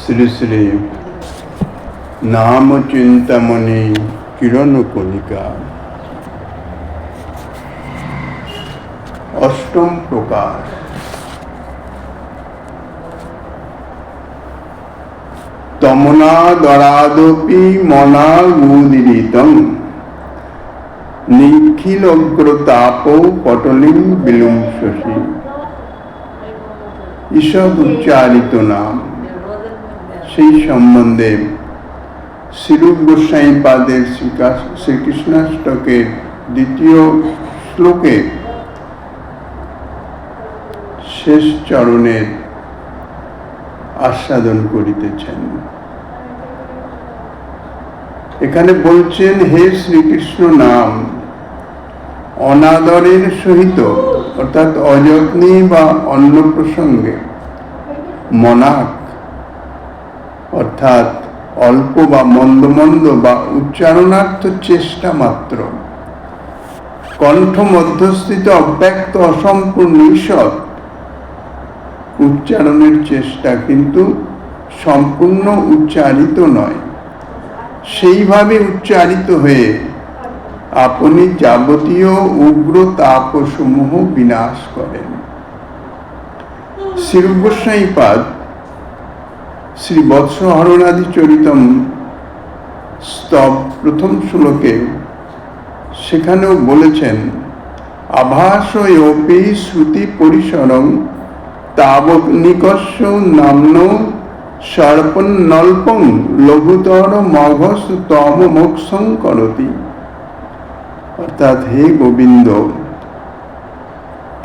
শ্রী শ্রী নাম চিন্তামণি কিরণ কণিকা অষ্টম প্রকাশ। তমনা দরাদপি মনা গুদিরিতং নিখিলগ্রতাপ পটলিং বিলুংসসি। ঈষৎ উচ্চারিত নাম, সেই সম্বন্ধে শ্রীরূপ গোস্বামীপাদের শ্রীকৃষ্ণাষ্টকের দ্বিতীয় শ্লোকে শেষ চরণের আস্বাদন করিতেছেন। এখানে বলছেন, হে শ্রীকৃষ্ণ নাম অনাদরের সহিত অর্থাৎ অযত্নে বা অন্য প্রসঙ্গে মনাক অর্থাৎ অল্প বা মন্দ মন্দ বা উচ্চারণার্থ চেষ্টা মাত্র, কণ্ঠ মধ্যস্থিত অব্যক্ত অসম্পূর্ণ ঈষৎ উচ্চারণের চেষ্টা, কিন্তু সম্পূর্ণ উচ্চারিত নয়, সেইভাবে উচ্চারিত হয়ে আপনি যাবতীয় উগ্র তাপসমূহ বিনাশ করেন। শ্রীরূপ গোস্বামীপাদ শ্রী বৎসহরণাদি চরিতম স্তব প্রথম শ্লোকে সেখানেও বলেছেন, আভাসয়োপি শ্রুতি পরিসরং তাবৎ নিকস্য নাম্ন সর্পন্নল্পং লঘুতর মঘস তম মোক্ষং করতি। অর্থাৎ হে গোবিন্দ,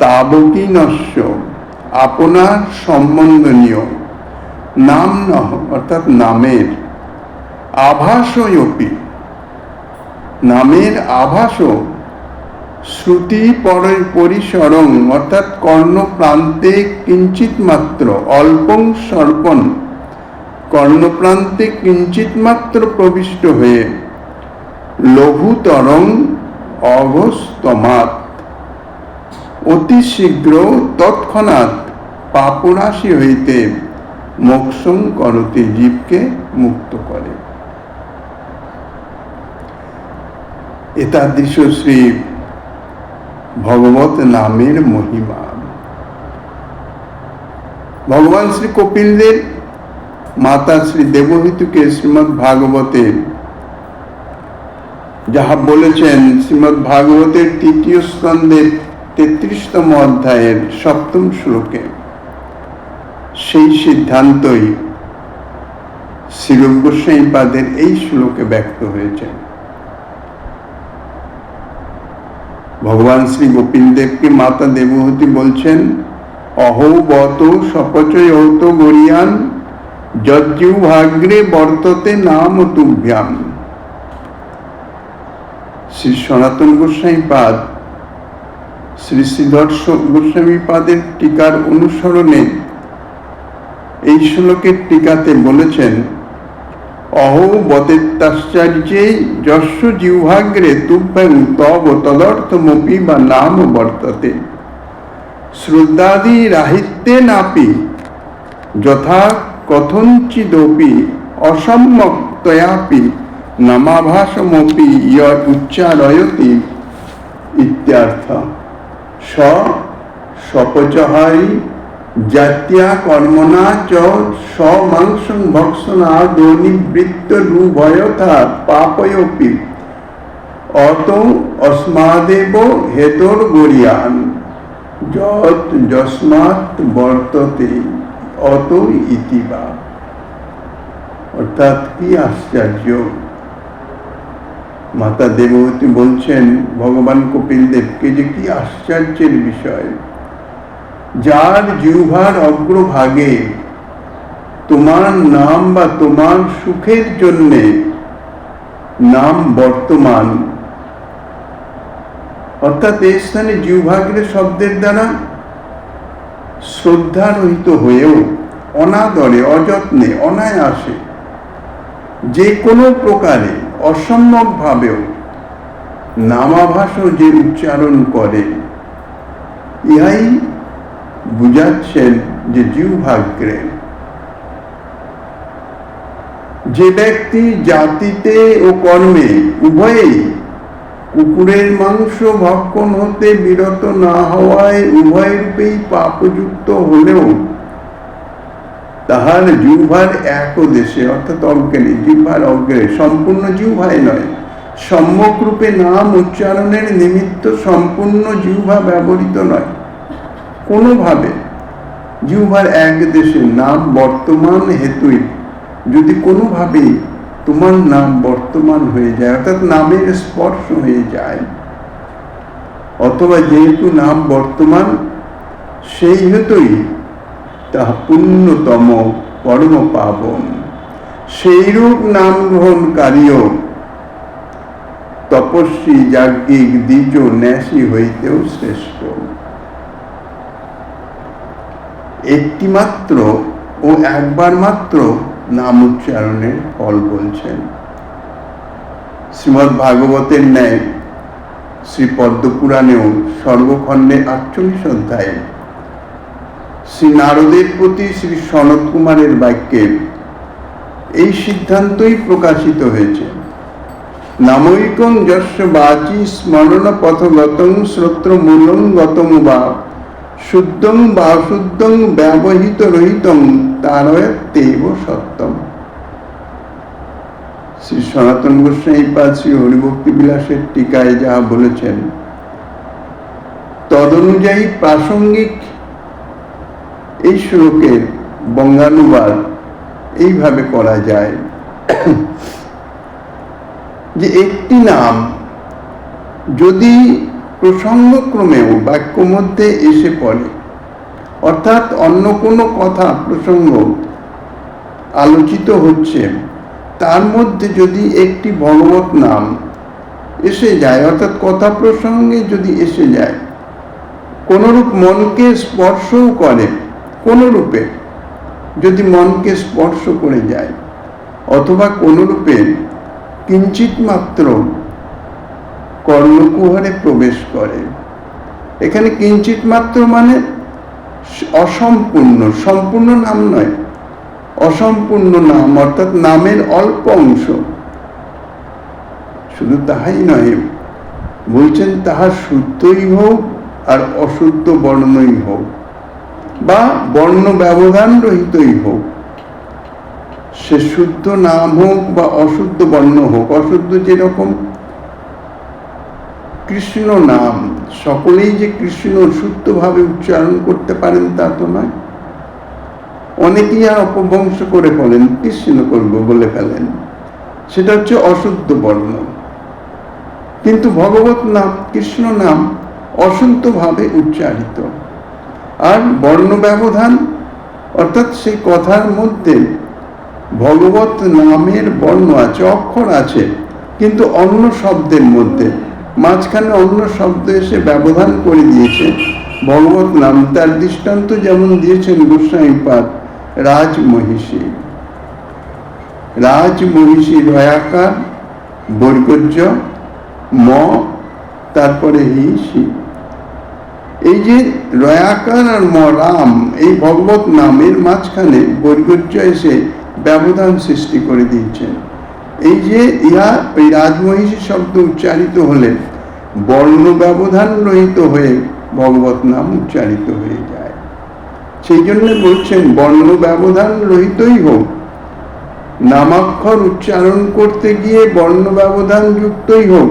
তাবকীনস্য আপনার সম্বন্ধনীয়, নাম নহ অর্থাৎ নামের, আভাসয়োপি নামের আভাস, শ্রুতি পরিসরং অর্থাৎ কর্ণপ্রান্তে কিঞ্চিত মাত্র, অল্পং সর্পণ কর্ণপ্রান্তে কিঞ্চিত মাত্র প্রবিষ্ট হয়ে, লঘুতরং অঘস্তমাৎ অতি শীঘ্র তৎক্ষণাৎ পাপরাশি হইতে মোক্ষং করতে জীবকে মুক্ত করে। এতাদৃশ শ্রী ভগবত নামের মহিমা। ভগবান শ্রী কপিলদেব মাতা শ্রী দেবহূতিকে শ্রীমদ্ ভাগবতে যাহা বলেছেন, শ্রীমদ্ ভাগবতের তৃতীয় স্কন্ধের 33তম অধ্যায়ের 7ম শ্লোকে, সেই সিদ্ধান্তই শ্রীরূপ গোস্বামীপাদের এই শ্লোকে ব্যক্ত হয়েছে। ভগবান শ্রী গোপিল দেবকে মাতা দেবহূতি বলছেন, অহো বত সপচয়ত গরিয়ান যজ্জিহ্বাগ্রে বর্ততে নাম তুভ্যাম। শ্রী সনাতন গোস্বামীপাদ শ্রী শ্রীধর গোস্বামীপাদের টিকার অনুসরণে এই শ্লোকের টিকাতে বলেছেন, অহো বতেত্তাশ্চর্যে যস্য জিহ্বাগ্রে তুভ্যং তব তদর্থমপি বা নাম বর্ততে শ্রদ্ধাদি রাহিত্যে নাপি যথা কথঞ্চিদপি অসম্যক তয়াপি নামাভাসমপি ইয় উচ্চারয়তি ইত্যার্থ। সপচহারি জাত্যা কর্মণা চ সমাংসং ভক্ষণা দৈনিবৃত্ত রূভয়থা পাপয়োপি অত অস্মাদেব হেতর গরিয়ান যৎ যস্মাৎ বর্ততে অত ইতিবা। অর্থাৎ কি আশ্চর্য! মাতা দেবহূতি বলছেন ভগবান কপিল দেবকে যে কি আশ্চর্যের বিষয়, যার জিহ্বার অগ্রভাগে তোমার নাম বা তোমার সুখের জন্যে নাম বর্তমান, অর্থাৎ এই স্থানে জিহ্বাগ্রে শব্দের দ্বারা শ্রদ্ধারহিত হয়েও অনাদরে অযত্নে অনায়াসে যে কোনো প্রকারে অসম্যক ভাবেও নামাভাস যে উচ্চারণ করে, ইহাই বুঝাচ্ছেন যে জিহ্বাগ্রে যে ব্যক্তি জাতিতে ও কর্মে উভয়েই কুকুরের মাংস ভক্ষণ হতে বিরত না হওয়ায় উভয় রূপেই পাপযুক্ত হলেও তাহার জিহ্বার এক দেশে, অর্থাৎ অজ্ঞানী, জিহ্বার অজ্ঞানে, সম্পূর্ণ জিহ্বায় নয়, সম্যক রূপে নাম উচ্চারণের নিমিত্ত সম্পূর্ণ জিহ্বা ব্যবহৃত নয়, কোনোভাবে জিহ্বার এক দেশে নাম বর্তমান হেতুই যদি কোনোভাবেই তোমার নাম বর্তমান হয়ে যায়, অর্থাৎ নামের স্পর্শ হয়ে যায়, অথবা যেহেতু নাম বর্তমান সেই হেতুই তাহা পুণ্যতম পরম পাবন, সেইরূপ নাম গ্রহণকারীও তপস্বী যাজ্ঞিক দ্বিজ ন্যাসী হইতেও শ্রেষ্ঠ। একটি মাত্র ও একবার মাত্র নাম উচ্চারণের ফল বলছেন। শ্রীমদ্ ভাগবতের ন্যায় শ্রী পদ্মপুরাণেও সর্বখণ্ডে 48 অধ্যায়ে শ্রী নারদের প্রতি শ্রী সনত কুমারের বাক্যে এই সিদ্ধান্তই প্রকাশিত হয়েছে। নামৈকং যস্য বাচি স্মরণ পথগতং শ্রোত্র মূলং গতং বা শুদ্ধং বা অশুদ্ধং ব্যবহিত রহিতং তারয়তেব সত্যম। শ্রী সনাতন গোস্বামী পাদ শ্রী হরিভক্তি বিলাসের টিকায় যাহা বলেছেন, তদনুযায়ী প্রাসঙ্গিক এই শ্লোকের বঙ্গানুবাদ এইভাবে করা যায় যে একটি নাম যদি প্রসঙ্গক্রমেও বাক্য মধ্যে এসে পড়ে, অর্থাৎ অন্য কোনো কথা প্রসঙ্গ আলোচিত হচ্ছে, তার মধ্যে যদি একটি ভগবত নাম এসে যায়, অর্থাৎ কথা প্রসঙ্গে যদি এসে যায়, কোনরূপ মনকে স্পর্শও করে, কোনরূপে যদি মনকে স্পর্শ করে যায়, অথবা কোনরূপে কিঞ্চিত মাত্র কর্ণকুহরে প্রবেশ করে। এখানে কিঞ্চিত মাত্র মানে অসম্পূর্ণ, সম্পূর্ণ নাম নয়, অসম্পূর্ণ নাম, অর্থাৎ নামের অল্প অংশ। শুধু তাহাই নয়, বলছেন তাহা শুদ্ধই হোক আর অশুদ্ধ বর্ণই হোক, বা বর্ণ ব্যবধান রহিতই হোক, সে শুদ্ধ নাম হোক বা অশুদ্ধ বর্ণ হোক। অশুদ্ধ যেরকম কৃষ্ণ নাম, সকলেই যে কৃষ্ণ শুদ্ধভাবে উচ্চারণ করতে পারেন তা তো নয়, অনেকেই আর অপভ্রংশ করে বলেন কৃষ্ণ করব বলে ফেলেন, সেটা হচ্ছে অশুদ্ধ বর্ণ। কিন্তু ভগবত নাম, কৃষ্ণ নাম অশুদ্ধভাবে উচ্চারিত। আর বর্ণ ব্যবধান, অর্থাৎ সেই কথার মধ্যে ভগবত নামের বর্ণ আছে, অক্ষর আছে, কিন্তু অন্য শব্দের মধ্যে মাঝখানে অন্য শব্দ এসে ব্যবধান করে দিয়েছে ভগবত নাম। তার দৃষ্টান্ত যেমন দিয়েছেন গোস্বামীপাদ রাজমহিষী। রাজমহিষী রয়াকার, বৈর্গজ্য, ম, তারপরে হিষি। এই যে রয়াকার আর ম, রাম, এই ভগবত নামের মাঝখানে বৈর্গজ্য এসে ব্যবধান সৃষ্টি করে দিয়েছেন। এই যে ইহা ওই রাজমহিষী শব্দ উচ্চারিত হলে বর্ণ ব্যবধান রহিত হয়ে ভগবত নাম উচ্চারিত হয়ে যায়। সেই জন্য বলছেন বর্ণ ব্যবধান রহিতই হোক, নামাক্ষর উচ্চারণ করতে গিয়ে বর্ণ ব্যবধান যুক্তই হোক,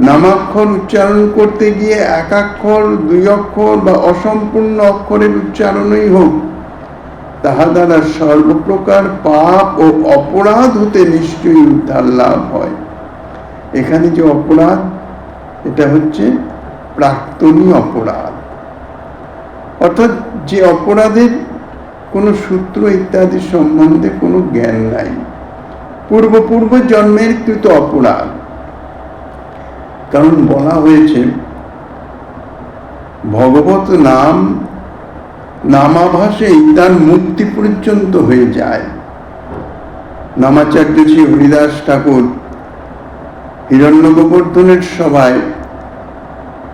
নামাক্ষর উচ্চারণ করতে গিয়ে একাক্ষর, দুই অক্ষর বা অসম্পূর্ণ অক্ষরের উচ্চারণই হোক, তাহা দ্বারা সর্বপ্রকার পাপ ও অপরাধ হতে নিশ্চয়ই উদ্ধার লাভ হয়। এখানে যে অপরাধ, এটা হচ্ছে প্রাক্তনী অপরাধ, অর্থাৎ যে অপরাধের কোনো সূত্র ইত্যাদি সম্বন্ধে কোনো জ্ঞান নাই, পূর্ব জন্মের কৃত অপরাধ। কারণ বলা হয়েছে ভগবত নাম নামাভাসেই তার মুক্তি পর্যন্ত হয়ে যায়। নামাচার্য শ্রী হরিদাস ঠাকুর হিরণ্য গোবর্ধনের সভায়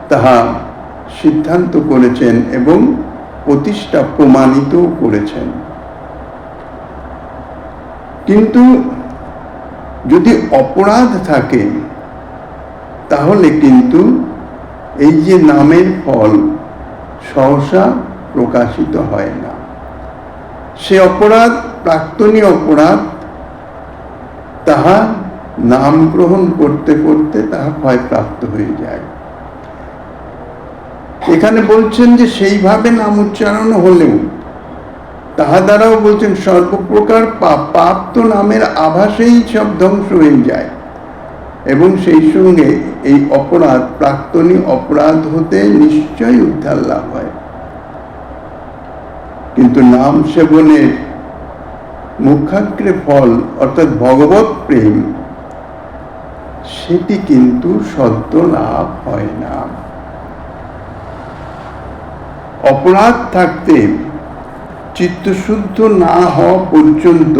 তাহা সিদ্ধান্ত করেছেন এবং প্রতিষ্ঠা প্রমাণিত করেছেন। কিন্তু যদি অপরাধ থাকে তাহলে কিন্তু এই যে নামের ফল সহসা প্রকাশিত হয় না। সে অপরাধ প্রাক্তনী অপরাধ, তাহা নাম গ্রহণ করতে করতে তাহা ক্ষয়প্রাপ্ত হয়ে যায়। এখানে বলছেন যে সেইভাবে নাম উচ্চারণ হলেও তাহা দ্বারাও বলছেন সর্বপ্রকার পাপ তো নামের আভাসেই সব ধ্বংস হয়ে যায়, এবং সেই সঙ্গে এই অপরাধ প্রাক্তনী অপরাধ হতে নিশ্চয়ই উদ্ধার লাভ হয়। কিন্তু নাম সেবনের মুখাগ্রে ফল অর্থাৎ ভগবৎ প্রেম, সেটি কিন্তু সদ্য লাভ হয় না। অপরাধ থাকতে চিত্তশুদ্ধ না হওয়া পর্যন্ত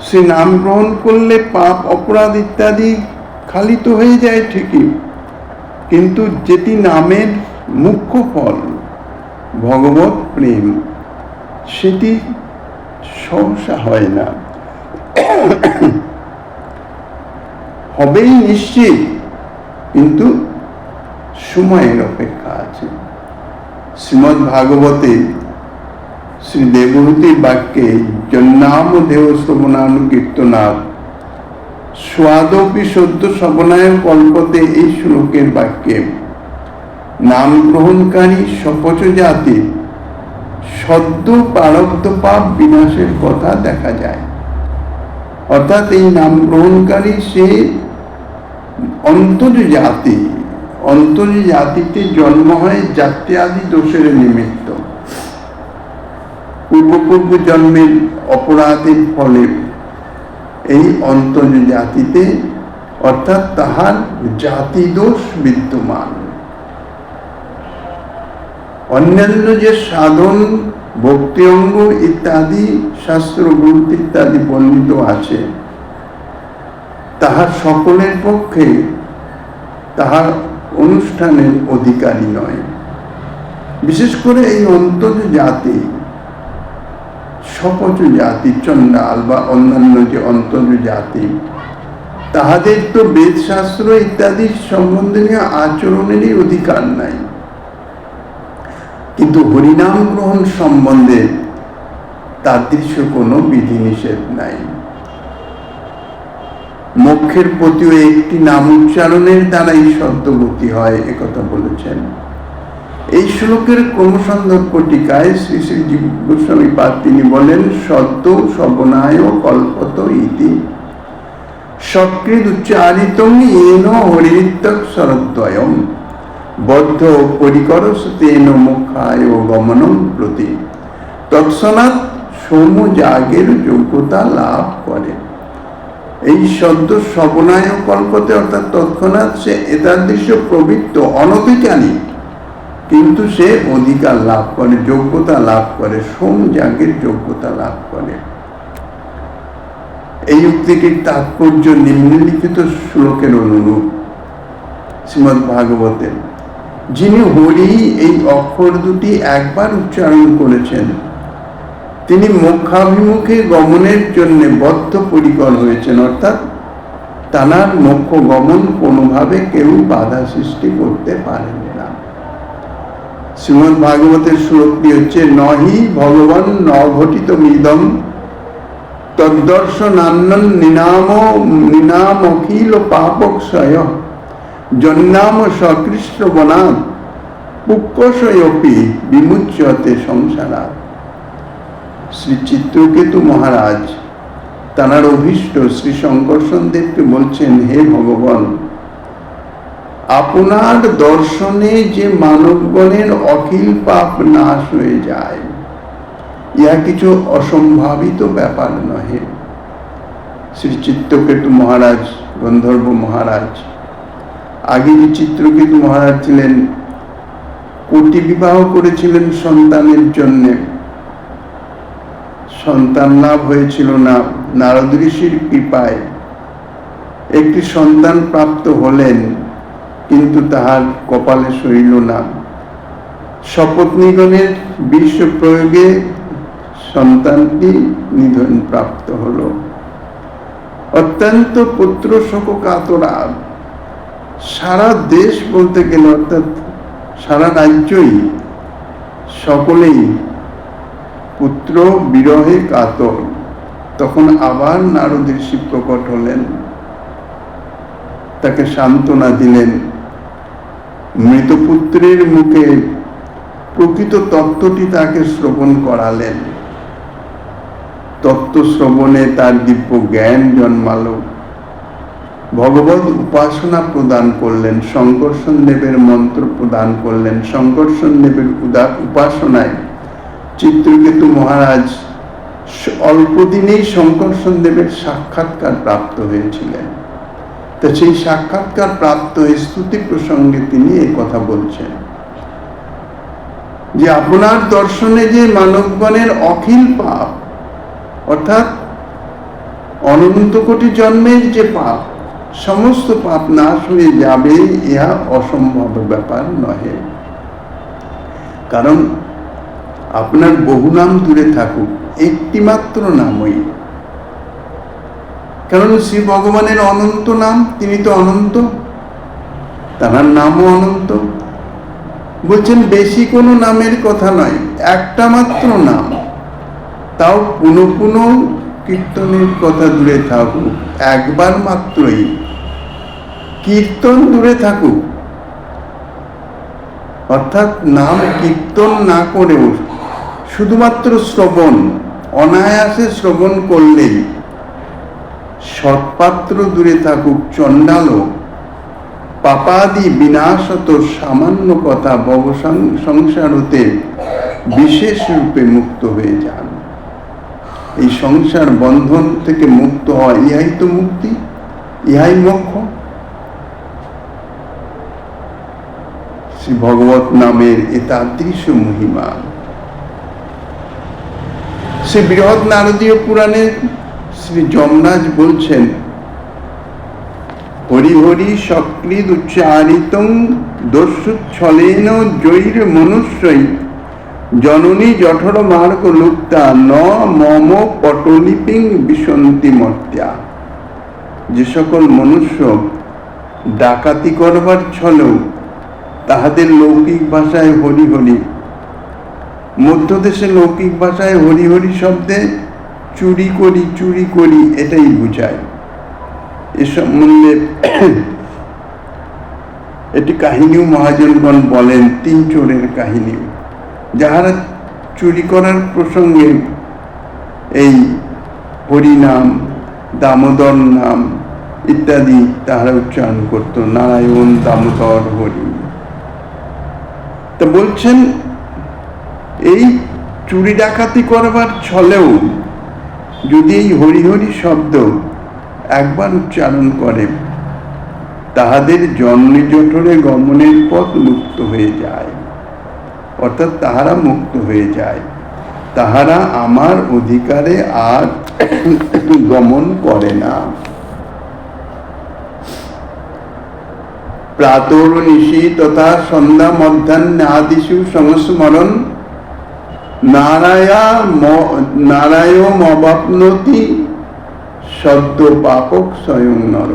সে নাম গ্রহণ করলে পাপ অপরাধ ইত্যাদি খালিত হয়ে যায় ঠিকই, কিন্তু যেটি নামের মুখ্য ফল ভগবৎ প্রেম, সেটি সহসা হয় না। হবেই নিশ্চিত, কিন্তু সময়ের অপেক্ষা আছে। শ্রীমদ্ ভাগবতে শ্রী দেবহূতির বাক্যে জন্নাম দেহ শ্রবণানুকীর্তনাথ স্বাদপি সদ্য শ্রবণায় কল্পতে, এই শ্লোকের বাক্যে নাম গ্রহণকারী সপচ জাতি সদ্য প্রারব্ধ পাপ বিনাশের কথা দেখা যায়। অর্থাৎ এই নাম গ্রহণকারী সে অন্তর্য জাতিতে জন্ম হয় জাতি আদি দোষের নিমিত্ত, পূর্ব জন্মের অপরাধের ফলে এই অন্তর্য জাতিতে অর্থাৎ তাহার জাতি দোষ বিদ্যমান। অন্যান্য যে সাধন ভক্তি অঙ্গ ইত্যাদি শাস্ত্র গ্রন্থ ইত্যাদি বর্ণিত আছে, তাহার সকলের পক্ষে তাহার অনুষ্ঠানের অধিকারী নয়। বিশেষ করে এই অন্তর্য জাতি, সপচ জাতি, চণ্ডাল বা অন্যান্য যে অন্তর্য জাতি, তাহাদের তো বেদ শাস্ত্র ইত্যাদি সম্বন্ধনীয় আচরণেরই অধিকার নাই, কিন্তু হরিনাম গ্রহণ সম্বন্ধে তাদৃশ্য কোনো বিধিনিষেধ নাই। মোক্ষের প্রতিও একটি নাম উচ্চারণের দ্বারাই সদ্যগতি হয়, একথা বলেছেন। এই শ্লোকের ক্রমসন্দর্ভ টিকায় শ্রী শ্রী জীব গোস্বামী পাদ তিনি বলেন, সদ্য শ্রবণায় কল্পত ইতি সকৃদ উচ্চারিতং येन হরিত্তক শরদ্বয়ম বদ্ধ পরিকরস তেন মুখায় গমনম প্রতি তৎক্ষণাৎ সৌম যাগের যোগ্যতা লাভ করে। এই সদ্য শ্রবণায় কল্পতে অর্থাৎ তৎক্ষণাৎ সে এতাদৃশ্য প্রবৃত্ত অনধিকারী, কিন্তু সে অধিকার লাভ করে, যোগ্যতা লাভ করে, সোম যাগের যোগ্যতা লাভ করে। এই উক্তিটির তাৎপর্য নিম্নলিখিত শ্লোকের অনুরূপ। শ্রীমদ্ ভাগবতে যিনি হরি এই অক্ষর দুটি একবার উচ্চারণ করেছেন, তিনি মোক্ষাভিমুখে গমনের জন্য বদ্ধপরিকর হয়েছেন, অর্থাৎ তাঁর মোক্ষ গমন কোনোভাবে কেউ বাধা সৃষ্টি করতে পারেন না। শ্রীমদ্ ভাগবতের শ্লোকটি হচ্ছে, নহি ভগবান ন ঘটিত মিদম তদ্দর্শনান্নন নিনাম অখিল পাপক্ষয় জন্নাম সকৃষ্ট বনাৎ পুক্কশয়পি বিমুচ্যতে সংসারাৎ। শ্রী চিত্রকেতু মহারাজ তাঁর অভীষ্ট শ্রী শঙ্কর্ষণ দেবকে বলছেন, হে ভগবান, আপনার দর্শনে যে মানবগণের অখিল পাপ নাশ হয়ে যায়, ইহা কিছু অসম্ভাবিত ব্যাপার নহে। শ্রী চিত্রকেতু মহারাজ, গন্ধর্ব মহারাজ, আগে যে চিত্রকেতু মহারাজ ছিলেন, কোটি বিবাহ করেছিলেন সন্তানের জন্যে, সন্তান লাভ হয়েছিল না। নারদ ঋষির কৃপায় একটি সন্তান প্রাপ্ত হলেন, কিন্তু তাহার কপালে সইল না। সপত্নীগণের বিষ প্রয়োগে সন্তানটি নিধন প্রাপ্ত হল। অত্যন্ত পুত্র শোক কাতরা সারা দেশ বলতে গেলে, অর্থাৎ সারা রাজ্যই, সকলেই পুত্র বিরহে কাতর। তখন আবার নারদ ঋষি প্রকট হলেন, তাকে সান্ত্বনা দিলেন, মৃত পুত্রের মুখে প্রকৃত তত্ত্বটি তাকে শ্রবণ করালেন। তত্ত্ব শ্রবণে তার দিব্য জ্ঞান জন্মালো। ভগবত উপাসনা প্রদান করলেন, শঙ্কর্ষণ দেবের মন্ত্র প্রদান করলেন। শঙ্কর্ষণ দেবের উপাসনায় চিত্রকেতু মহারাজ অল্প দিনেই শঙ্কর্ষণ দেবের সাক্ষাৎকার প্রাপ্ত হয়েছিলেন। তা সেই সাক্ষাৎকার প্রাপ্ত স্তুতি প্রসঙ্গে তিনি এই কথা বলছেন যে আপনার দর্শনে যে মানবগণের অখিল পাপ, অর্থাৎ অনন্ত কোটি জন্মের যে পাপ, সমস্ত পাপ নাশ হয়ে যাবে, ইহা অসম্ভব ব্যাপার নহে। কারণ আপনার বহু নাম দূরে থাকুক, একটি মাত্র নামই। কারণ শ্রী ভগবানের অনন্ত নাম, তিনি তো অনন্ত, তার নামও অনন্ত। বলছেন বেশি কোনো নামের কথা নয়, একটা মাত্র নাম, তাও পুনঃ পুনঃ কীর্তনের কথা দূরে থাকুক, একবার মাত্রই কীর্তন দূরে থাকুক। অর্থাৎ নাম কীর্তন না করেও শুধুমাত্র শ্রবণ, অনায়াসে শ্রবণ করলেই সৎপাত্র দূরে থাকুক, চণ্ডাল পাপাদি বিনাশত সামান্য কথা ভব সংসার হতে বিশেষ রূপে মুক্ত হয়ে যান। এই সংসার বন্ধন থেকে মুক্ত হয়, ইহাই তো মুক্তি, ইহাই মোক্ষ। শ্রী ভগবত নামের এতাদৃশ মহিমা শ্রী বৃহৎ নারদীয় পুরাণে শ্রী যমরাজ বলছেন, হরি হরি সক্রিদ উচ্চারিতং দস্যুচ্ছলেন জৈর মনুষ্যই জননী জঠর মার্গ লুপ্তা ন মম পটলিপিং বিসন্তি মর্ত্যা। যে সকল মনুষ্য ডাকাতি করবার ছলেও তাহাদের লৌকিক ভাষায় হরি হরি, মধ্যদেশে লৌকিক ভাষায় হরি হরি শব্দে চুরি করি চুরি করি এটাই বুঝায়। এ সম্বন্ধে এটি কাহিনীও মহাজনগণ বলেন, 3 চোরের কাহিনী, যাহারা চুরি করার প্রসঙ্গে এই হরিনাম, দামোদর নাম ইত্যাদি তাহারা উচ্চারণ করত, নারায়ণ দামোদর হরি। তা বলছেন এই চুরি ডাকাতি করবার ছলেও যদি এই হরি হরি শব্দ একবার উচ্চারণ করে, তাহাদের জন্মে জঠরে গমনের পথ মুক্ত হয়ে যায়। অর্থাৎ তাহারা মুক্ত হয়ে যায়, তাহারা আমার অধিকারে আর গমন করে না। প্রাতর নিশি তথা সন্ধ্যা মধ্যাহ্ন আদিষু সংস্মরণ নারায়ণ অবাপ্নতি সদ্য পাপক স্বয়ং নর।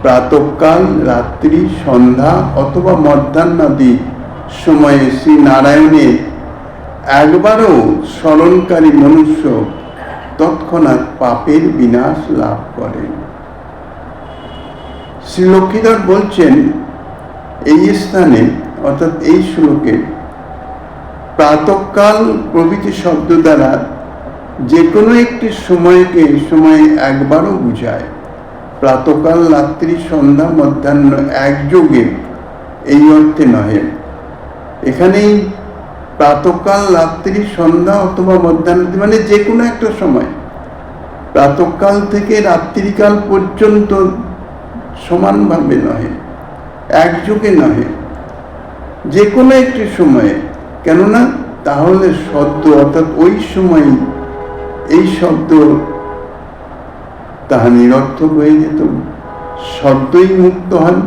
প্রাতঃকাল, রাত্রি, সন্ধ্যা অথবা মধ্যাহ্নাদি সময়ে শ্রী নারায়ণের একবারও স্মরণকারী মনুষ্য তৎক্ষণাৎ পাপের বিনাশ লাভ করে। শ্রী লক্ষ্মীধর বলছেন এই স্থানে, অর্থাৎ এই শ্লোকে প্রাতঃকাল প্রভৃতি শব্দ দ্বারা যে কোনো একটি সময়কে সময় একবারও বুঝায়। প্রাতঃকাল, রাত্রি, সন্ধ্যা, মধ্যাহ্ন একযোগে এই অর্থে নহে। এখানেই প্রাতঃকাল, রাত্রি, সন্ধ্যা অথবা মধ্যাহ্ন মানে যে কোনো একটা সময়, প্রাতঃকাল থেকে রাত্রিকাল পর্যন্ত সমানভাবে নহে, একযোগে নহে, যে কোনো একটি সময়ে। কেননা তাহলে শব্দ, অর্থাৎ ওই সময় এই শব্দ তাহা নিরর্থক হয়ে যেত, শব্দই মুক্ত হন।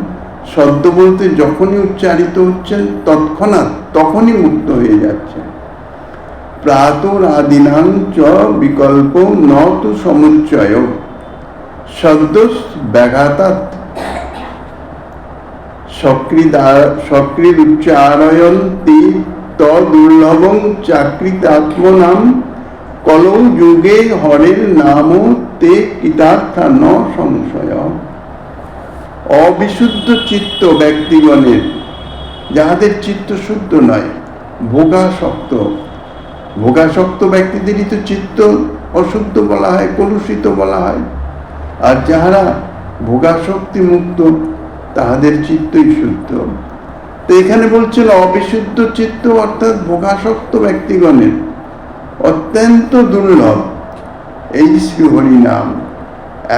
শব্দ বলতে যখনই উচ্চারিত হচ্ছেন তৎক্ষণাৎ তখনই মুক্ত হয়ে যাচ্ছে। প্রাতরাদিনাং চ বিকল্প ন তু সমুচ্চয় সদ্যোষ ব্যাঘাতাৎ সক্রিদুচ্চারয়ন্তি তদুর্লভং চাকৃতাত্মনাম কলৌ যুগে হরের নাম তে কৃতার্থা ন সংশয়। অবিশুদ্ধ চিত্ত ব্যক্তিগণের, যাহাদের চিত্ত শুদ্ধ নয়, ভোগাসক্ত ব্যক্তিদেরই তো চিত্ত অশুদ্ধ বলা হয়, কলুষিত বলা হয়। আর যাহারা ভোগাসক্তি মুক্ত, তাহাদের চিত্তই শুদ্ধ। তো এখানে বলছেন অবিশুদ্ধ চিত্ত অর্থাৎ ভোগাসক্ত ব্যক্তিগণের অত্যন্ত দুর্লভ এই শ্রীহরি নাম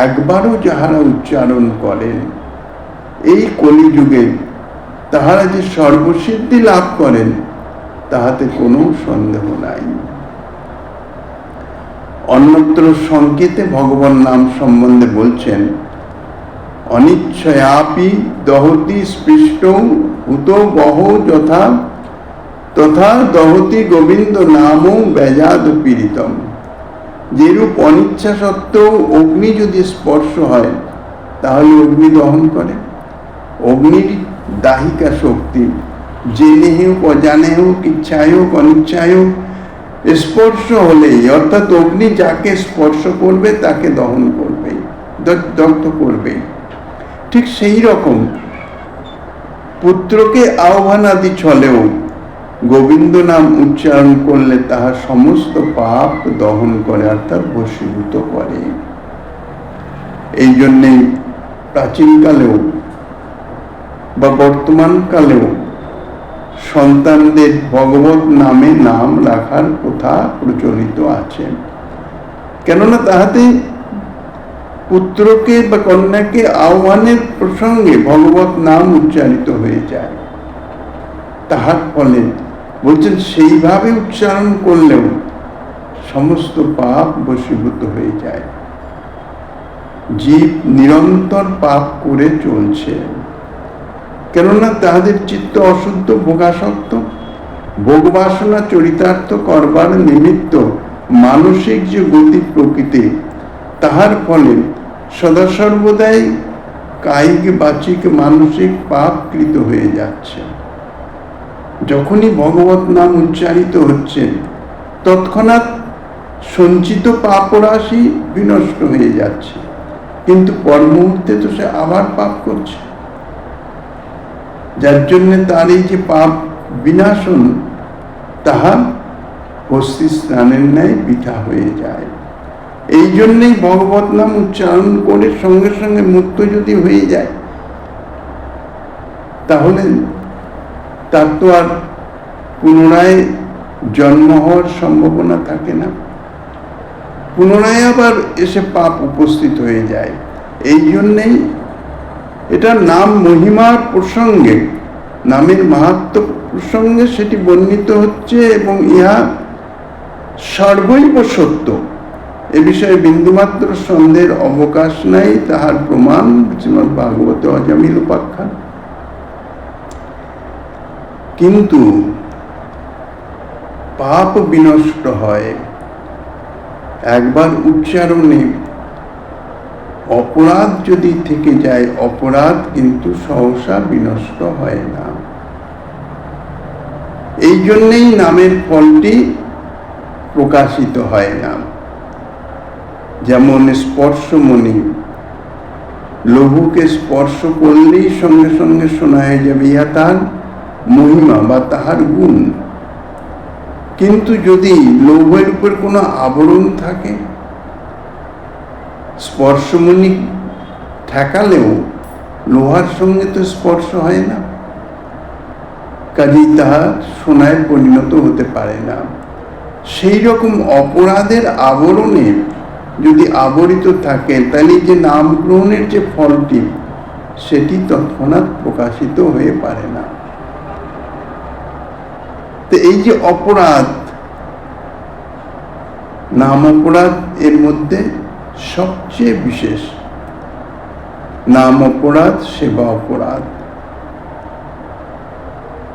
একবারও যাহারা উচ্চারণ করেন, এই কলিযুগে তাহারা যে সর্বসিদ্ধি লাভ করেন তাহাতে কোনো সন্দেহ নাই। অন্যত্র সংকেতে ভগবান নাম সম্বন্ধে বলছেন অনিচ্ছয়াপি দহতি স্পৃষ্ট হুত বহ যথা তথা দহতি গোবিন্দ নাম বেজাদ পীড়িতম। যেরূপ অনিচ্ছা সত্ত্বেও অগ্নি যদি স্পর্শ হয় তাহলে অগ্নি দহন করে। অগ্নির দাহিকা শক্তি জেনে হোক অজানে হোক, ইচ্ছায় হোক অনিচ্ছায় হোক, স্পর্শ হলেই অর্থাৎ অগ্নি যাকে স্পর্শ করবে তাকে দহন করবে, দগ্ধ করবে। ঠিক সেই রকম পুত্রকে আহ্বান আদি ছলেও গোবিন্দ নাম উচ্চারণ করলে তাহার সমস্ত পাপ দহন করে অর্থাৎ বশীভূত করে। এই জন্যেই প্রাচীনকালেও বা বর্তমান কালেও সন্তানদের ভগবত নামে নাম রাখার কথা প্রচলিত আছে। কেননা তাহাতে পুত্রকে বা কন্যাকে আহ্বানের প্রসঙ্গে ভগবত নাম উচ্চারিত হয়ে যায়। তাহার ফলে বলছেন সেইভাবে উচ্চারণ করলেও সমস্ত পাপ বশীভূত হয়ে যায়। জীব নিরন্তর পাপ করে চলছে, কেননা তাহাদের চিত্ত অশুদ্ধ, ভোগাসক্ত। ভোগবাসনা চরিতার্থ করবার নিমিত্ত মানসিক যে গতি প্রকৃতি, তাহার ফলে সদা সর্বদাই কায়িক বাচিক মানসিক পাপকৃত হয়ে যাচ্ছে। যখনই ভগবত নাম উচ্চারিত হচ্ছে তৎক্ষণাৎ সঞ্চিত পাপরাশি বিনষ্ট হয়ে যাচ্ছে, কিন্তু পর মুহূর্তে তো সে আবার পাপ করছে। যার জন্য তার এই যে পাপ বিনাশন, তাহা হস্তি স্নানের ন্যায় বৃথা হয়ে যায়। এই জন্যই ভগবত নাম উচ্চারণ করে সঙ্গে সঙ্গে মুক্ত যদি হয়ে যায়, তাহলে তার তো আর পুনরায় জন্ম হওয়ার সম্ভাবনা থাকে না, পুনরায় আবার এসে পাপ উপস্থিত হয়ে যায়। এই জন্যেই এটা নাম মহিমার প্রসঙ্গে, নামের মাহাত্ম্য প্রসঙ্গে সেটি বর্ণিত হচ্ছে এবং ইহা সর্বৈব সত্য, এ বিষয়ে বিন্দুমাত্র সন্দেহের অবকাশ নাই। তাহার প্রমাণ শ্রীমদ্ ভাগবতে অজামিল উপাখ্যান। কিন্তু পাপ বিনষ্ট হয় একবার উচ্চারণে। অপরাধ যদি থেকে যায়, অপরাধ কিন্তু সহসা বিনষ্ট হয় না। এই জন্যেই নামের ফলটি প্রকাশিত হয় না। যেমন স্পর্শমণি, লৌহকে স্পর্শ করলেই সঙ্গে সঙ্গে শোনা হয়ে যাবে ইহা তার মহিমা বা তাহার গুণ। কিন্তু যদি লৌহের উপর কোনো আবরণ থাকে, স্পর্শমণি ঠেকালেও লোহার সঙ্গে তো স্পর্শ হয় না, কাজেই তাহা সোনায় পরিণত হতে পারে না। সেই রকম অপরাধের আবরণে যদি আবরিত থাকে, তাহলে যে নাম গ্রহণের যে ফলটি, সেটি তৎক্ষণাৎ প্রকাশিত হয়ে পারে না। তো এই যে অপরাধ, নাম অপরাধ এর মধ্যে সবচেয়ে বিশেষ। নাম অপরাধ, সেবা অপরাধ,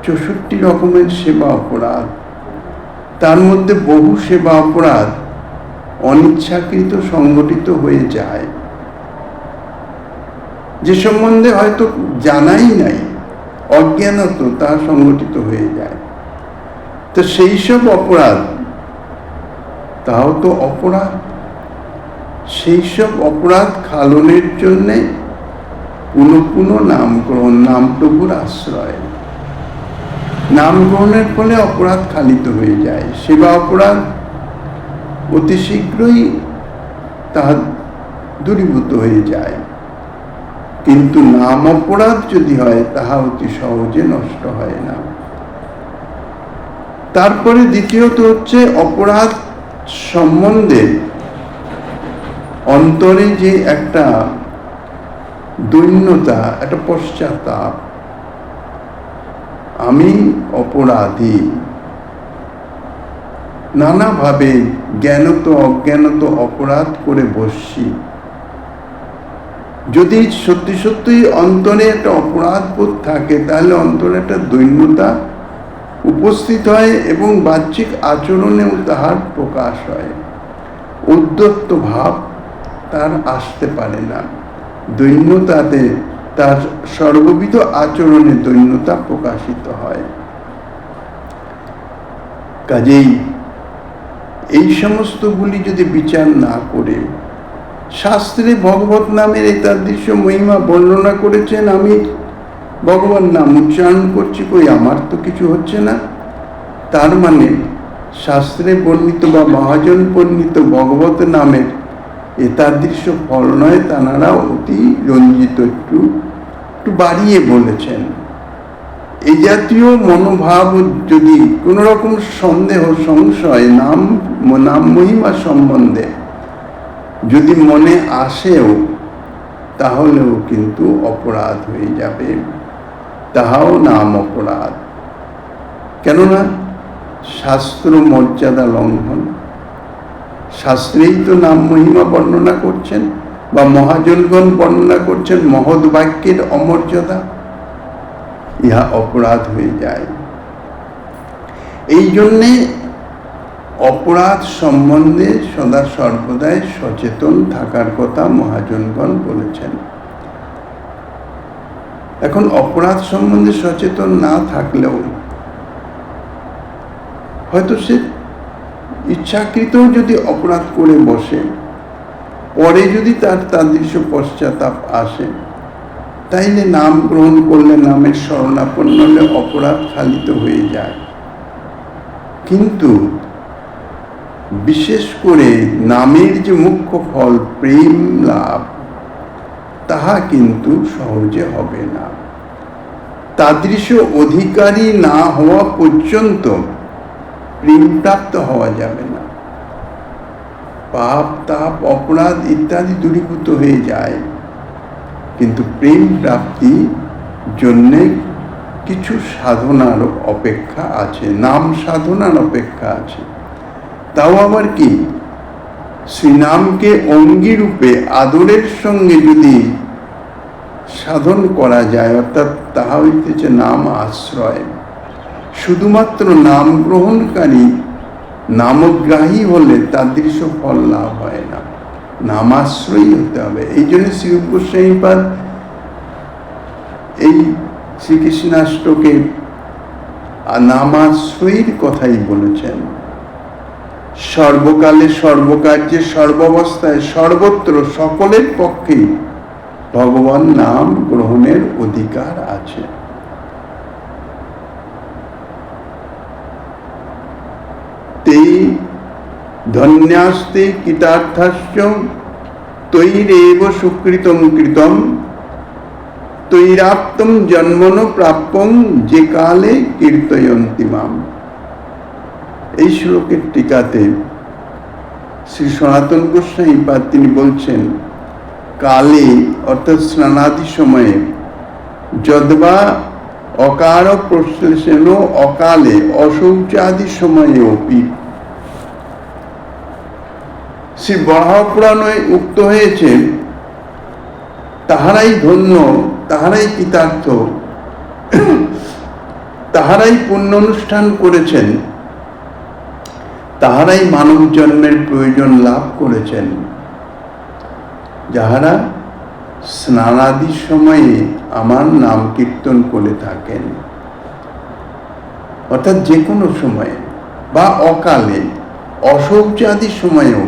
64 রকমের সেবা অপরাধ, তার মধ্যে বহু সেবা অপরাধ অনিচ্ছাকৃত সংগঠিত হয়ে যায়, যে সম্বন্ধে হয়তো জানাই নাই, অজ্ঞানত তা সংগঠিত হয়ে যায়। তো সেই সব অপরাধ, তাও তো অপরাধ, সেই সব অপরাধ খালনের জন্যে পুনঃ পুনঃ নাম গ্রহণ, নাম প্রভুর আশ্রয়। নাম গ্রহণের ফলে অপরাধ খালিত হয়ে যায়। সেবা অপরাধ অতি শীঘ্রই তাহা দূরীভূত হয়ে যায়, কিন্তু নাম অপরাধ যদি হয় তাহা অতি সহজে নষ্ট হয় না। তারপরে দ্বিতীয়ত হচ্ছে অপরাধ সম্বন্ধে অন্তরে যে একটা দৈন্যতা, একটা পশ্চাত্তাপ, আমি অপরাধী, নানাভাবে জ্ঞানত অজ্ঞানত অপরাধ করে বসছি। যদি সত্যি সত্যি অন্তরে একটা অপরাধ বোধ থাকে, তাহলে অন্তরে একটা দৈন্যতা উপস্থিত হয় এবং বাহ্যিক আচরণেও তাহার প্রকাশ হয়। উদ্যত্ত ভাব তার আসতে পারে না। দৈন্যতাতে তার সর্ববিধ আচরণে দৈন্যতা প্রকাশিত হয়। কাজেই এই সমস্তগুলি যদি বিচার না করে, শাস্ত্রে ভগবত নামের এতাদৃশ মহিমা বর্ণনা করেছেন, আমি ভগবান নাম উচ্চারণ করছি, কই আমার তো কিছু হচ্ছে না, তার মানে শাস্ত্রে বর্ণিত বা মহাজন বর্ণিত ভগবত নামের এতাদৃশ ফল নয়, তাঁরা অতি রঞ্জিত, একটু বাড়িয়ে বলেছেন। এই জাতীয় মনোভাব যদি কোনো রকম সন্দেহ সংশয় নাম মহিমা সম্বন্ধে যদি মনে আসেও, তাহলেও কিন্তু অপরাধ হয়ে যাবে, তাহাও নাম অপরাধ। কেননা শাস্ত্র মর্যাদা লঙ্ঘন। শাস্ত্রেই তো নাম মহিমা বর্ণনা করছেন বা মহাজনগণ বর্ণনা করছেন মহৎ বাক্যের অমর্যাদা, ইহা অপরাধ হয়ে যায়। এই জন্যে অপরাধ সম্বন্ধে সদা সর্বদাই সচেতন থাকার কথা মহাজনগণ বলেছেন। এখন অপরাধ সম্বন্ধে সচেতন না থাকলেও হয়তো সে ইচ্ছাকৃত যদি অপরাধ করে বসে, পরে যদি তার তাদৃশ পশ্চাতাপ আসে, তাইলে নাম গ্রহণ করলে, নামের শরণাপন্ন হলে অপরাধ খালিত হয়ে যায়। কিন্তু বিশেষ করে নামের যে মুখ্য ফল প্রেম লাভ, তাহা কিন্তু সহজে হবে না। তাদৃশ অধিকারী না হওয়া পর্যন্ত প্রেম প্রাপ্ত হওয়া যাবে না। পাপ তাপ অপরাধ ইত্যাদি দূরীভূত হয়ে যায়, কিন্তু প্রেম প্রাপ্তি জন্যে কিছু সাধনার অপেক্ষা আছে, নাম সাধনার অপেক্ষা আছে। তাও আবার কি, শ্রীনামকে অঙ্গী রূপে আদরের সঙ্গে যদি সাধন করা যায়, অর্থাৎ তাহা হইতেছে নাম আশ্রয়। শুধুমাত্র নাম গ্রহণকারী নামগ্রাহী হলে তাদৃশ ফল লাভ হয় না, নামাশ্রয়ী হতে হবে। এই জন্য শ্রীরূপ গোস্বামীপাদ এই শ্রীকৃষ্ণাষ্টকে নামাশ্রয়ীর কথাই বলেছেন। সর্বকালে সর্বকার্যে সর্বাবস্থায় সর্বত্র সকলের পক্ষেই ভগবান নাম গ্রহণের অধিকার আছে। তেই ধন্যাস্তে কৃতার্থাস্য তৈরেব সুকৃতম কৃতম তৈরাপ্তম জন্মন প্রাপ্যং যে কালে কীর্তয়ন্তি মাম। এই শ্লোকের টিকাতে শ্রী সনাতন গোস্বামীপাদ তিনি বলছেন, কালে অর্থাৎ স্নানাদি সময়ে, যদ্বা অকার প্রশ্লেষণ অকালে অশৌচাদি সময়ে অপি। শ্রী বরাহপুরাণে উক্ত হয়েছে, তাহারাই ধন্য, তাহারাই কৃতার্থ, তাহারাই পুণ্য অনুষ্ঠান করেছেন তাহারাই মানব জন্মের প্রয়োজন লাভ করেছেন, যাহারা স্নানাদির সময়ে আমার নাম কীর্তন করে থাকেন। অর্থাৎ যে কোনো সময়ে বা অকালে, অশৌচাদি সময়েও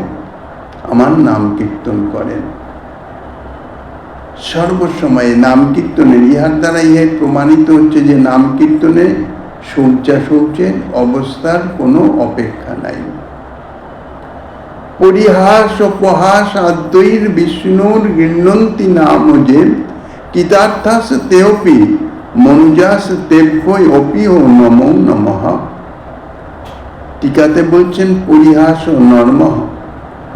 আমার নাম কীর্তন করেন। সর্বসময়ে নাম কীর্তনের, ইহার দ্বারা ইহে প্রমাণিত হচ্ছে যে নাম কীর্তনে শৌচের অবস্থার কোনো অপেক্ষা নাই। পরিহাস উপহাস আদ্বৈর বিষ্ণুর গৃহন্তি নাম যে কৃতার্থাস তেপি মনুজাস তেভ্যই অপি ও নমো নমঃ। টিকাতে বলছেন পরিহাস ও নর্ম,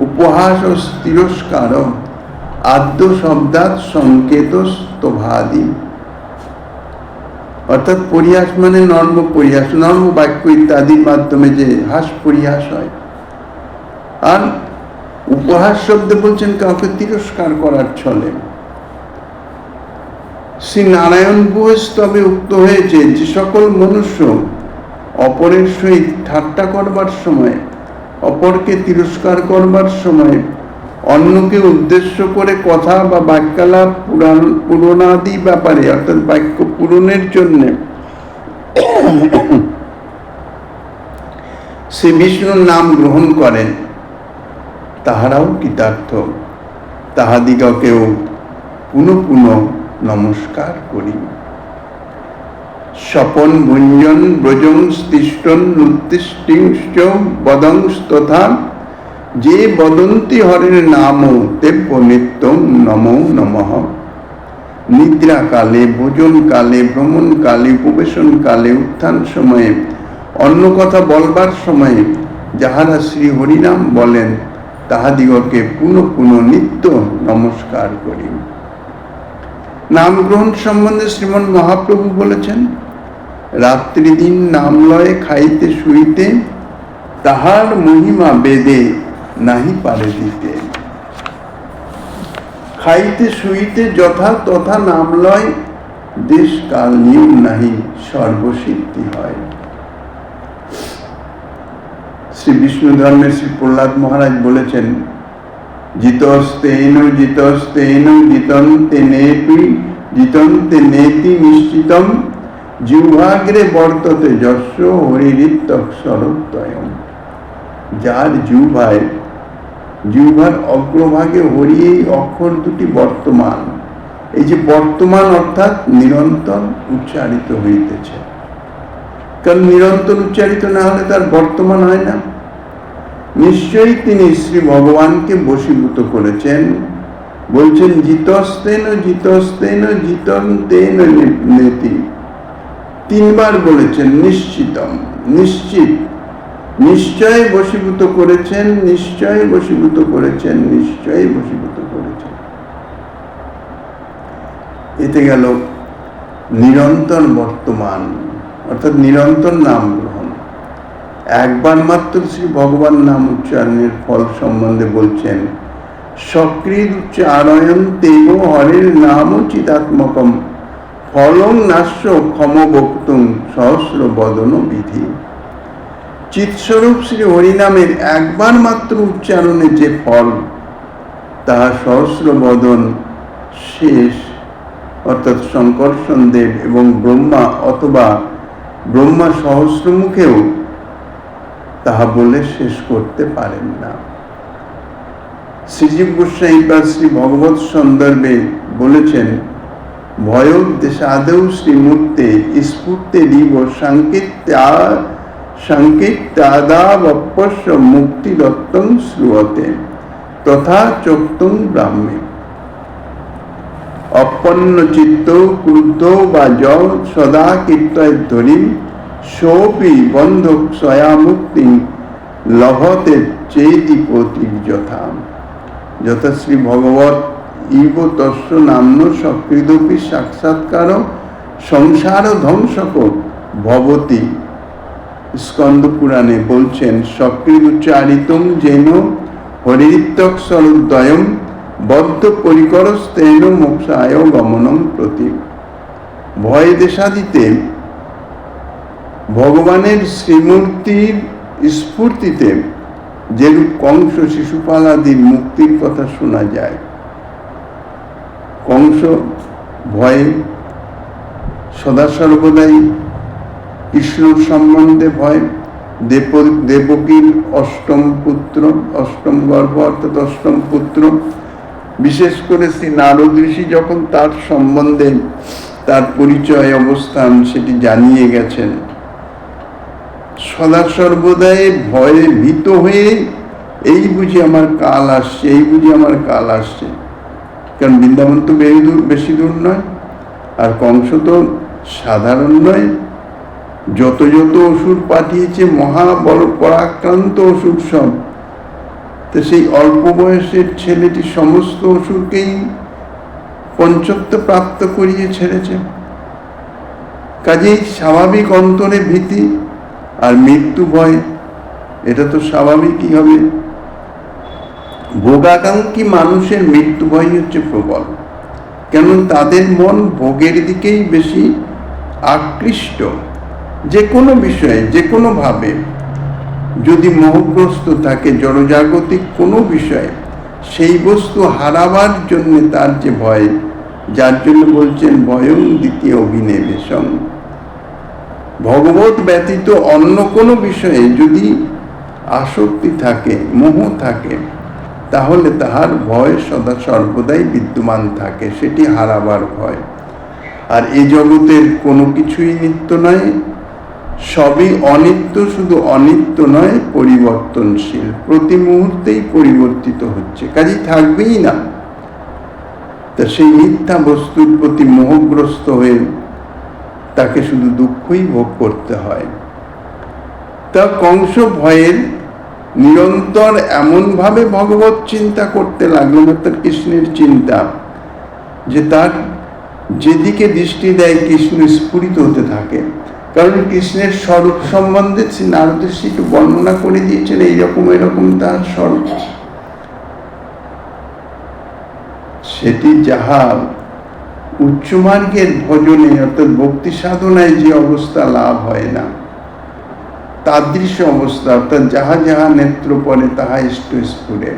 উপহাস ও তিরস্কার, আদ্য শব্দাৎ সংকেত স্তভাদি। অর্থাৎ পরিহাস মানে নর্ম পরিহাস, নর্ম বাক্য ইত্যাদির মাধ্যমে যে হাস পরিহাস হয়। আর উপহাস শব্দে বলছেন কাউকে তিরস্কার করার ছলে। শ্রী নারায়ণ তবে উক্ত হয়েছে যে সকল মনুষ্য অপরের সহিত ঠাট্টা করবার সময়, অপরকে তিরস্কার করবার সময়, অন্যকে উদ্দেশ্য করে কথা বা বাক্যালাপ পূরণাদি ব্যাপারে, অর্থাৎ বাক্য পূরণের জন্য শ্রী বিষ্ণুর নাম গ্রহণ করেন, তাহারাও কৃতার্থ। তাহাদিগকেও পুনঃ পুনঃ নমস্কার করি। স্বপন ভুঞ্জন ব্রজং তিষ্ঠন নুত্তিষ্ঠিংশ্চ বদংস তথা যে বদন্তি হরের নাম তেব্য নিত্যং নমো নমঃ। নিদ্রা কালে, ভোজন কালে, ভ্রমণ কালে, উপবেশন কালে, উত্থান সময়ে, অন্য কথা বলবার সময়ে যাহারা শ্রী হরিনাম বলেন, তাহাদিগকে পুনঃ পুনঃ নিত্য নমস্কার করি। নাম গ্রহণ সম্বন্ধে শ্রীমন মহাপ্রভু বলেছেন, রাত্রি দিন নাম লয়ে খাইতে শুইতে, তাহার মহিমা বেদে নাহি পারে দিতে। খাইতে শুইতে যথা তথা নাম লয়, দেশ কাল নিয়ম নাহি সর্বসিদ্ধি হয়। শ্রী বিষ্ণু ধর্মের শ্রী প্রহ্লাদ মহারাজ বলেছেন, জিতস্তেন জিতস্তেন জিতন্তে নেপি জিতন্তে নেতি নিশ্চিতম জিহ্বাগ্রে বর্ততে যস্য হরিরিত্যক্ষরদ্বয়ম। যার জিহ্বার অগ্রভাগে হরি এই অক্ষর দুটি বর্তমান, এই যে বর্তমান অর্থাৎ নিরন্তর উচ্চারিত হইতেছে। কারণ নিরন্তর উচ্চারিত না হলে তার বর্তমান হয় না। নিশ্চয়ই তিনি শ্রী ভগবানকে বশীভূত করেছেন। বলছেন জিতস্তেন জিতস্তেন জিতন্তেন নেতি, তিনবার বলেছেন নিশ্চিতম, নিশ্চিত, নিশ্চয় বশীভূত করেছেন, নিশ্চয় বশীভূত করেছেন, নিশ্চয় বশীভূত করেছেন। এতে গেল নিরন্তর বর্তমান, অর্থাৎ নিরন্তর নাম গ্রহণ। একবার মাত্র শ্রী ভগবান নাম উচ্চারণের ফল সম্বন্ধে বলছেন, সক্রিয় উচ্চারয়ন তেব হরের নাম চিদাত্মকম ফলং নাস্য ক্ষম বক্তুং সহস্র বদন বিধি। চিৎস্বরূপ শ্রী হরিনামের একবার মাত্র উচ্চারণে যে ফল, তাহা সহস্র বদন শেষ, অর্থাৎ শঙ্কর্ষণ দেব এবং ব্রহ্মা অথবা ব্রহ্মা সহস্র মুখেও তাহা বলে শেষ করতে পারেন না। শ্রীজীব গোস্বামী শ্রী ভগবত সন্দর্ভে বলেছেন, ভয় দেশাদেও শ্রীমূর্তে স্ফূর্তে দিব সংকেত্যাদাবপস্য মুক্তি দত্তং শ্রুয়তে তথা চোক্তং ব্রাহ্মে। অপন্ন চিত্ত ক্রুদ্ধ বা জল সদা কীর্তয় ধরি সোপি বন্ধক সয়া মুক্তি লভতে চেতি পতির যথা। যথা শ্রী ভগবত ইব তস্য নাম্ন সকৃদপি সাক্ষাৎকার সংসার ধ্বংসক ভবতি। স্কন্দ পুরাণে বলছেন, সকৃদ উচ্চারিতং যেন হরিত্যক্ষরদ্বয়ম বদ্ধ পরিকরস্তেন মোক্ষায় গমনম প্রতি। ভয় দেশাদিতে ভগবানের শ্রীমূর্তির স্ফূর্তিতে যেরূপ কংস শিশুপাল আদির মুক্তির কথা শোনা যায়। কংস ভয়ে সদা সর্বদাই কৃষ্ণর সম্বন্ধে ভয়, দেবকীর অষ্টম পুত্র, অষ্টম গর্ভ অর্থাৎ অষ্টম পুত্র, বিশেষ করে শ্রী নারদ ঋষি যখন তার সম্বন্ধে তার পরিচয় অবস্থান সেটি জানিয়ে গেছেন, সদা সর্বদাই ভয়ে ভীত হয়ে এই বুঝি আমার কাল আসছে, এই বুঝি আমার কাল আসছে। কারণ বৃন্দাবন তো বেশি দূর নয়, আর কংস তো সাধারণ নয়, যত যত অসুর পাঠিয়েছে মহা বড় পরাক্রান্ত অসুর সব। তো সেই অল্প বয়সের ছেলেটি সমস্ত অসুরকেই পঞ্চত্ব প্রাপ্ত করিয়ে ছেড়েছে। কাজেই স্বাভাবিক অন্তরে ভীতি আর মৃত্যু ভয়, এটা তো স্বাভাবিকই হবে। ভোগাকাঙ্ক্ষী মানুষের মৃত্যু ভয় হচ্ছে প্রবল, কেন তাদের মন ভোগের দিকেই বেশি আকৃষ্ট। যে কোনো বিষয়ে, যে কোনো ভাবে যদি মোহগ্রস্ত থাকে জড়জাগতিক কোনো বিষয়ে, সেই বস্তু হারাবার জন্য তার যে ভয়, যার জন্য বলছেন ভয়ং দ্বিতীয় অভিনিবেশং। ভগবত ব্যতীত অন্য কোনো বিষয়ে যদি আসক্তি থাকে, মোহ থাকে, তাহলে তাহার ভয় সদা সর্বদাই বিদ্যমান থাকে, সেটি হারাবার ভয়। আর এই জগতের কোনো কিছুই নিত্য নয়, সবই অনিত্য। শুধু অনিত্য নয়, পরিবর্তনশীল, প্রতি মুহূর্তেই পরিবর্তিত হচ্ছে, কাজেই থাকবেই না। তা সেই মিথ্যা বস্তুর প্রতি মোহগ্রস্ত হয়ে তাকে শুধু দুঃখই ভোগ করতে হয়। তা কংস ভয়ের নিরন্তর এমনভাবে ভগবত চিন্তা করতে লাগলো, অর্থাৎ কৃষ্ণের চিন্তা, যে তার যেদিকে দৃষ্টি দেয় কৃষ্ণ স্ফুরিত হতে থাকে। কারণ কৃষ্ণের স্বরূপ সম্বন্ধে শ্রী নারদ ঋষি বর্ণনা করে দিয়েছেন, এইরকম এরকম তার স্বরূপ। সেটি যাহা উচ্চমার্গের ভজনে অর্থাৎ ভক্তি সাধনায় যে অবস্থা লাভ হয় না, তাদৃশ্য অবস্থা, অর্থাৎ যাহা যাহা নেত্র পরে তাহা ইষ্ট স্ফুরে,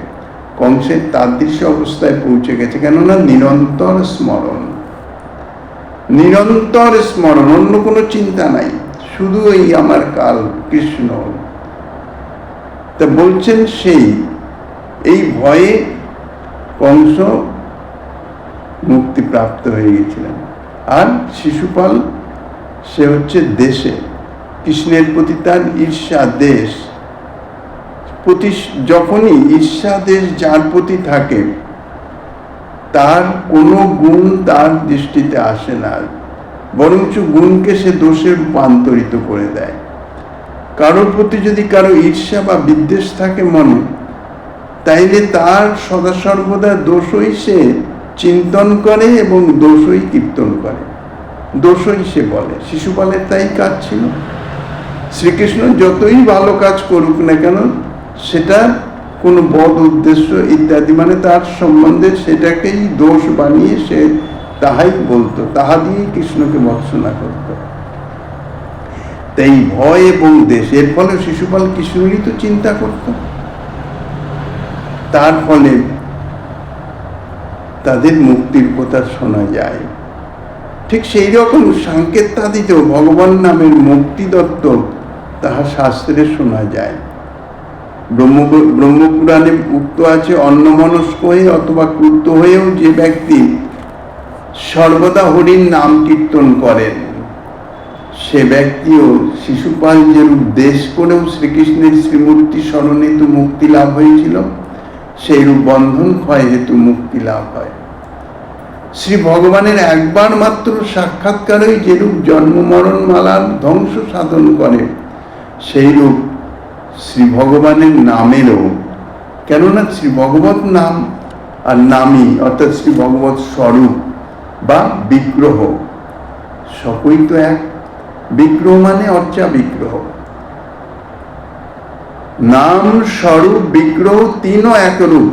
কংসের তাদৃশ্য অবস্থায় পৌঁছে গেছে। কেননা নিরন্তর স্মরণ, নিরন্তর স্মরণ, অন্য কোনো চিন্তা নাই, শুধু এই আমার কাল কৃষ্ণ। তা বলছেন এই ভয়ে কংস মুক্তিপ্রাপ্ত হয়ে গেছিলেন। আর শিশুপাল সে হচ্ছে দেশে, কৃষ্ণের প্রতি তার ঈর্ষা দেশ, যখনই ঈর্ষা দেশ যার প্রতি থাকে, তার কোনো গুণ তার দৃষ্টিতে আসে না, বরঞ্চ গুণকে সে দোষে রূপান্তরিত করে দেয়। কারোর প্রতি যদি কারো ঈর্ষা বা বিদ্বেষ থাকে মনে, তাইলে তার সদা সর্বদা দোষই সে চিন্তন করে এবং দোষই কীর্তন করে, দোষই সে বলে। শিশুপালের তাই কাজ ছিল। শ্রীকৃষ্ণ যতই ভালো কাজ করুক না কেন, সেটা কোনো বদ উদ্দেশ্য ইত্যাদি, মানে তার সম্বন্ধে সেটাকেই দোষ বানিয়ে সে তাহাই বলতো, তাহা দিয়েই কৃষ্ণকে ভর্ৎসনা করত। তাই ভয় এবং দেশ, এর ফলে শিশুপাল কৃষ্ণেরই তো চিন্তা করত। তার ফলে তাদের মুক্তির কথা শোনা যায়। ঠিক সেই রকম সাংকেতাদিতেও ভগবান নামের মুক্তিদত্ত তাহা শাস্ত্রে শোনা যায়। ব্রহ্মপুরাণে উক্ত আছে, অন্যমনস্ক হয়ে অথবা ক্রুদ্ধ হয়েও যে ব্যক্তি সর্বদা হরির নাম কীর্তন করেন, সে ব্যক্তিও শিশুপাল যেরূপ দেশ করেও শ্রীকৃষ্ণের শ্রীমূর্তি স্মরণে তো মুক্তি লাভ হয়েছিল, সেইরূপ বন্ধন ক্ষয় হেতু মুক্তি লাভ হয়। শ্রী ভগবানের একবার মাত্র সাক্ষাৎকারই যেরূপ জন্ম মরণ মালার ধ্বংস সাধন করে, সেইরূপ শ্রী ভগবানের নামেরও। কেননা শ্রী ভগবত নাম আর নামই, অর্থাৎ শ্রী ভগবত স্বরূপ বা বিগ্রহ, সকই তো এক। বিগ্রহ মানে অর্চা বিগ্রহ, নাম স্বরূপ বিগ্রহ তিনও একরূপ,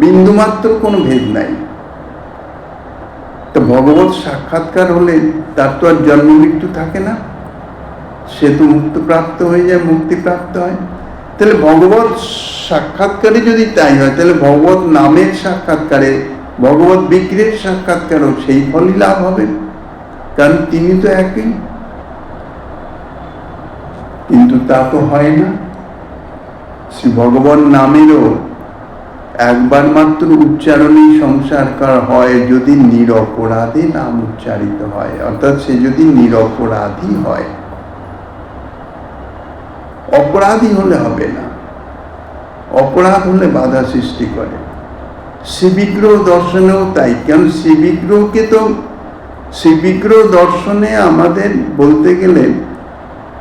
বিন্দুমাত্র কোনো ভেদ নাই। তো ভগবত সাক্ষাৎকার হলে তার তো আর জন্ম মৃত্যু থাকে না, সে তো মুক্তপ্রাপ্ত হয়ে যায়, মুক্তিপ্রাপ্ত হয়। তাহলে ভগবত সাক্ষাৎকারে যদি তাই হয়, তাহলে ভগবত নামের সাক্ষাৎকারে, ভগবত বিগ্রহের সাক্ষাৎকারও সেই ফলই লাভ হবে, কারণ তিনি তো একই। কিন্তু তা তো হয় না। শ্রী ভগবান নামেরও একবার মাত্র উচ্চারণেই সংসার হয় যদি নিরপরাধে নাম উচ্চারিত হয়, অর্থাৎ সে যদি নিরপরাধী হয়। অপরাধী হলে হবে না, অপরাধ হলে বাধা সৃষ্টি করে। শ্রীবিগ্রহ দর্শনেও তাই, কারণ শ্রীবিগ্রহ দর্শনে আমাদের বলতে গেলে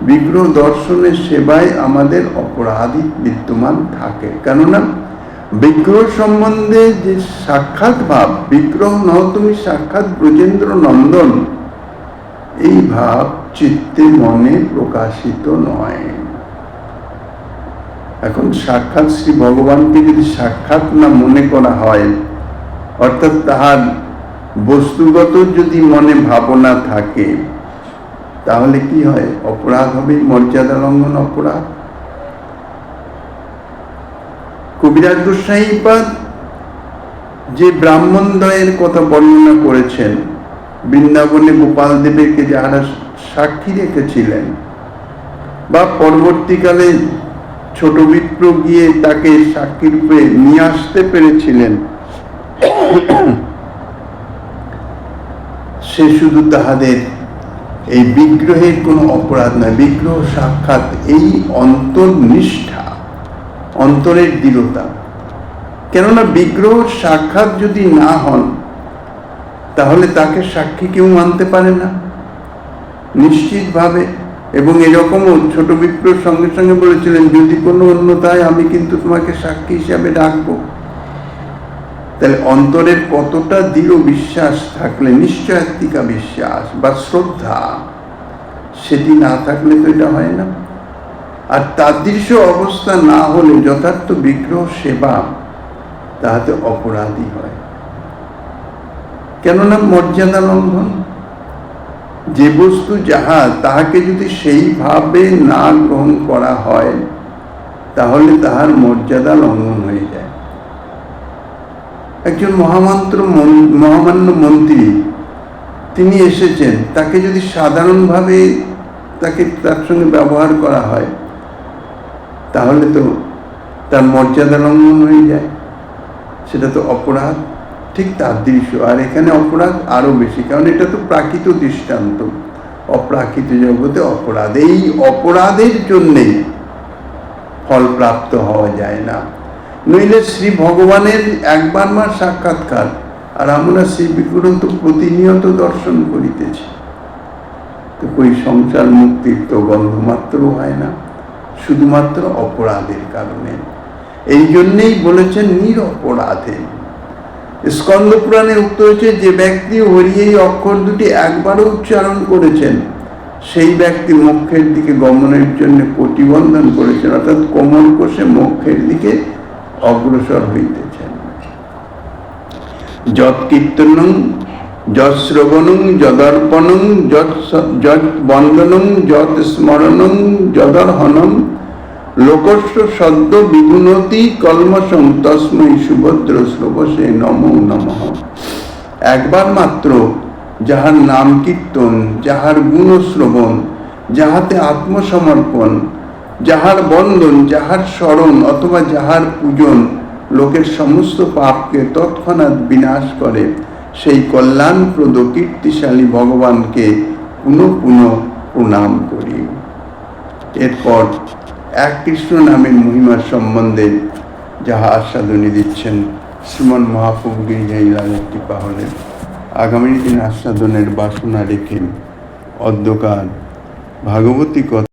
বিগ্রহ দর্শনের সেবায় আমাদের অপরাধী বিদ্যমান থাকে। কেননা বিগ্রহ সম্বন্ধে যে সাক্ষাৎ ভাব, বিগ্রহ নও তুমি সাক্ষাৎ ব্রজেন্দ্র নন্দন, এই ভাব চিত্তে মনে প্রকাশিত নয়। এখন সাক্ষাৎ শ্রী ভগবানকে যদি সাক্ষাৎ না মনে করা হয়, অর্থাৎ তাহার বস্তুগত যদি মনে ভাবনা থাকে, তাহলে কি হয়? অপরাধ হবে, মর্যাদা লঙ্ঘন অপরাধ। কবিরাজ গোস্বামীপাদ যে ব্রাহ্মণদ্বয়ের কথা বর্ণনা করেছেন, বৃন্দাবনে গোপাল দেবকে যাহারা সাক্ষী রেখেছিলেন, বা পরবর্তীকালে ছোট বিপ্র গিয়ে তাকে সাক্ষী রূপে নিয়ে আসতে পেরেছিলেন, সে শুধু তাহাদের এই বিগ্রহের কোনো অপরাধ নয়, বিগ্রহ সাক্ষাৎ এই অন্তর্নিষ্ঠা, অন্তরের দৃঢ়তা। কেননা বিগ্রহ সাক্ষাৎ যদি না হন, তাহলে তাকে সাক্ষী কেউ মানতে পারে না নিশ্চিতভাবে। এবং এরকমও ছোট বিপ্রর সঙ্গে সঙ্গে বলেছিলেন, যদি কোনো অন্যথায় আমি কিন্তু তোমাকে সাক্ষী হিসাবে ডাকবো। তাহলে অন্তরের কতটা দৃঢ় বিশ্বাস থাকলে, নিশ্চয়াত্মিকা বিশ্বাস বা শ্রদ্ধা, সেটি না থাকলে তো এটা হয় না। আর তাদৃশ অবস্থা না হলে যথার্থ বিগ্রহ সেবা তাহাতে অপরাধী হয়। কেননা মর্যাদা লঙ্ঘন। যে বস্তু যাহা, তাহাকে যদি সেইভাবে না গ্রহণ করা হয়, তাহলে তাহার মর্যাদা লঙ্ঘন হয়ে যায়। একজন মহামান্য মন্ত্রী, তিনি এসেছেন, তাকে যদি সাধারণভাবে তার সঙ্গে ব্যবহার করা হয়, তাহলে তো তার মর্যাদা লঙ্ঘন হয়ে যায়, সেটা তো অপরাধ। ঠিক তার দৃশ্য। আর এখানে অপরাধ আরো বেশি, কারণ এটা তো প্রাকৃত দৃষ্টান্ত। অপ্রাকৃত জগতে অপরাধ, এই অপরাধের জন্যেই ফল প্রাপ্ত হওয়া যায় না। নইলে শ্রী ভগবানের একবার মার সাক্ষাৎকার, আর আমরা শ্রী বিগ্রহ তো প্রতিনিয়ত দর্শন করিতেছি, তো কই সংসার মুক্তির তো গন্ধমাত্র হয় না, শুধুমাত্র অপরাধের কারণে। এই জন্যেই বলেছেন নিরপরাধে। স্কন্দ পুরাণে উক্ত হয়েছে, যে ব্যক্তি হরি এই অক্ষর দুটি একবারও উচ্চারণ করেছেন, সেই ব্যক্তি মোক্ষের দিকে গমনের জন্য প্রতিবন্ধন করেছেন, অর্থাৎ কোমর কোষে মোক্ষের দিকে অগ্রসর হইতেছেন। যৎ কীর্তনং, যৎ শ্রবণং, যদর্পণং, যৎ বন্দনং, যৎ স্মরণং, যদর্হনং, লোকস্য সদ্য বিগুণতি কলমসং, তস্মৈ সুভদ্র শ্রবসে নমো নমঃ। একবার মাত্র যাহার নাম কীর্তন, যাহার গুণ শ্রবণ, যাহাতে আত্মসমর্পণ, যাহার বন্দন, যাহার স্মরণ অথবা যাহার পূজন লোকের সমস্ত পাপকে তৎক্ষণাৎ বিনাশ করে, সেই কল্যাণপ্রদ কীর্তিশালী ভগবানকে পুনঃ পুনঃ প্রণাম করি। এরপর এক কৃষ্ণ নামের মহিমার সম্বন্ধে যাহা আস্বাদনী দিচ্ছেন শ্রীমন মহাপ্রভু গিরিজাইলালের কৃপা হলে, আগামী দিন আস্বাদনের বাসনা রেখে অদ্যকার ভাগবতী কথা